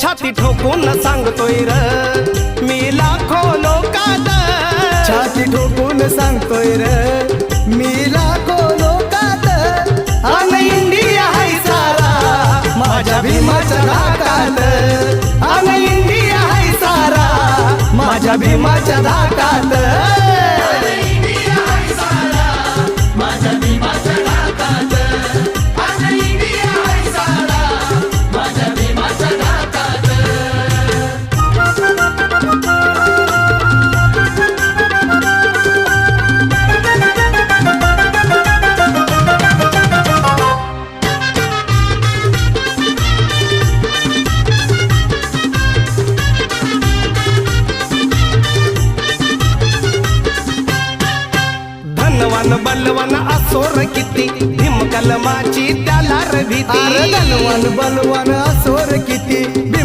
छाती ठोकून सांगतोय र मी लाखो लोकात, छाती ठोकून सांगतोय र मी लाखो लोकात, अन इंडिया हाय सारा माझ्या भीमाच्या धाकात, अन इंडिया हाय सारा माझ्या भीमाच्या धाकात. धनवान बलवान असोर किती भीम कलमाची त्याला र भीती. धनवान बलवान असोर किती